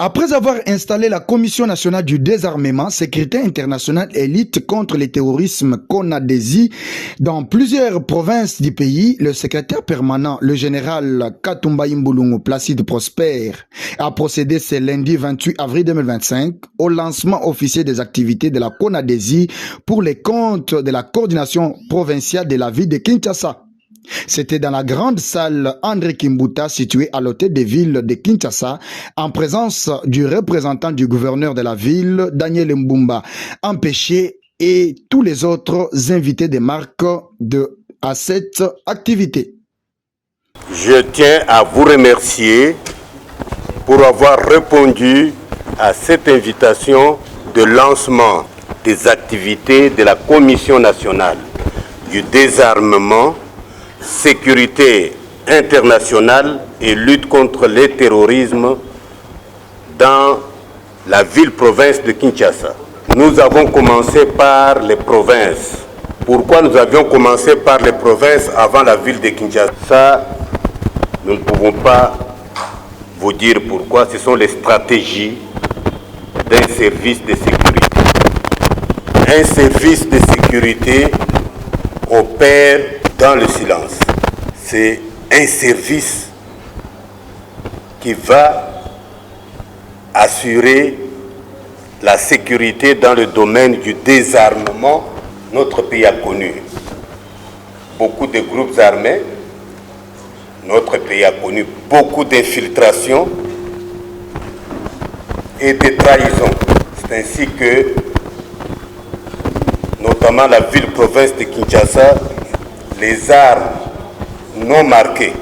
Après avoir installé la Commission nationale du désarmement, sécurité internationale et lutte contre le terrorisme CONADESI dans plusieurs provinces du pays, le secrétaire permanent, le général Katumba Imbulungu Placide Prosper, a procédé ce lundi 28 avril 2025 au lancement officiel des activités de la CONADESI pour les comptes de la coordination provinciale de la ville de Kinshasa. C'était dans la grande salle André Kimbuta située à l'hôtel de ville de Kinshasa en présence du représentant du gouverneur de la ville, Daniel Mbumba, empêché et tous les autres invités de marque à cette activité. Je tiens à vous remercier pour avoir répondu à cette invitation de lancement des activités de la Commission nationale du désarmement, sécurité internationale et lutte contre le terrorisme dans la ville-province de Kinshasa. Nous avons commencé par les provinces. Pourquoi nous avions commencé par les provinces avant la ville de Kinshasa? Ça, nous ne pouvons pas vous dire pourquoi. Ce sont les stratégies d'un service de sécurité. Un service de sécurité opère dans le silence. C'est un service qui va assurer la sécurité dans le domaine du désarmement. Notre pays a connu beaucoup de groupes armés. Notre pays a connu beaucoup d'infiltrations et de trahisons. C'est ainsi que, notamment la ville-province de Kinshasa, les armes non marquées,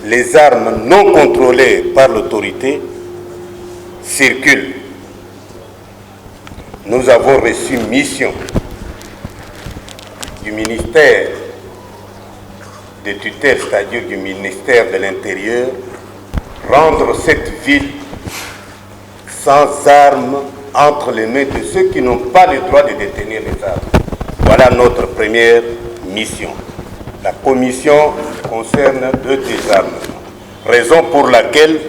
les armes non contrôlées par l'autorité circulent. Nous avons reçu mission du ministère de tutelle, c'est-à-dire du ministère de l'Intérieur, rendre cette ville sans armes entre les mains de ceux qui n'ont pas le droit de détenir les armes. Voilà notre première mission. La commission concerne le désarmement, raison pour laquelle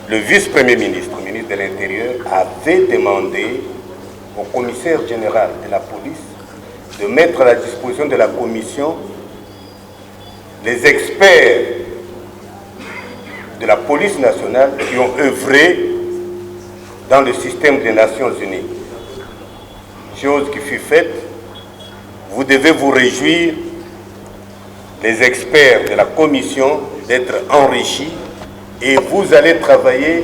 le vice-premier ministre, ministre de l'Intérieur, avait demandé au commissaire général de la police de mettre à la disposition de la commission les experts de la police nationale qui ont œuvré dans le système des Nations Unies. Chose qui fut faite. Vous devez vous réjouir, les experts de la commission, d'être enrichis et vous allez travailler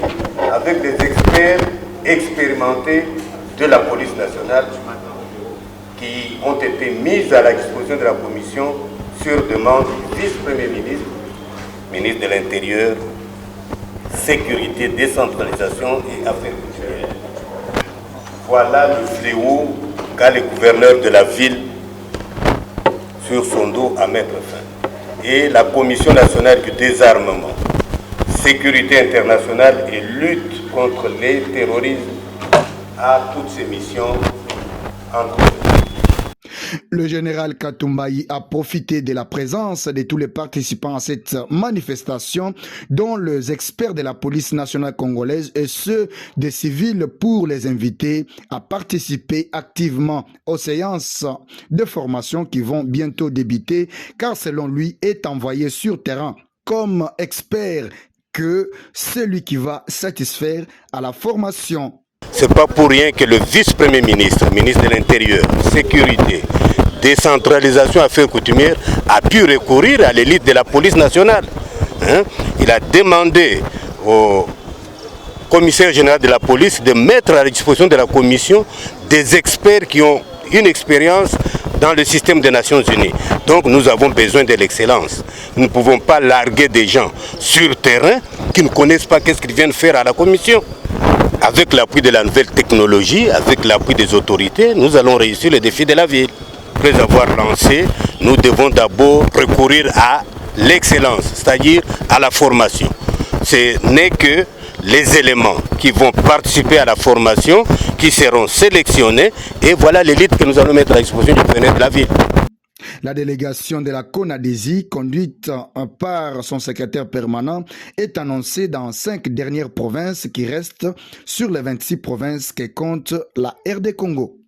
avec des experts expérimentés de la police nationale qui ont été mis à la disposition de la commission sur demande du vice-premier ministre, ministre de l'Intérieur, Sécurité, Décentralisation et Affaires culturelles. Voilà le fléau qu'a le gouverneur de la ville sur son dos à mettre fin. Et la Commission nationale du désarmement, sécurité internationale et lutte contre les terrorismes a toutes ses missions en cours. Le général Katumbayi a profité de la présence de tous les participants à cette manifestation, dont les experts de la police nationale congolaise et ceux des civils, pour les inviter à participer activement aux séances de formation qui vont bientôt débuter, car selon lui est envoyé sur terrain comme expert que celui qui va satisfaire à la formation. C'est pas pour rien que le vice-premier ministre, ministre de l'Intérieur, Sécurité, Décentralisation, Affaires coutumières, a pu recourir à l'élite de la police nationale. Il a demandé au commissaire général de la police de mettre à la disposition de la commission des experts qui ont une expérience dans le système des Nations Unies. Donc nous avons besoin de l'excellence. Nous ne pouvons pas larguer des gens sur terrain qui ne connaissent pas qu'est-ce qu'ils viennent faire à la commission. Avec l'appui de la nouvelle technologie, avec l'appui des autorités, nous allons réussir le défi de la ville. Après avoir lancé, nous devons d'abord recourir à l'excellence, c'est-à-dire à la formation. Ce n'est que les éléments qui vont participer à la formation, qui seront sélectionnés, et voilà l'élite que nous allons mettre à la disposition du gouverneur de la ville. La délégation de la CONADESI, conduite par son secrétaire permanent, est annoncée dans 5 dernières provinces qui restent sur les 26 provinces que compte la RD Congo.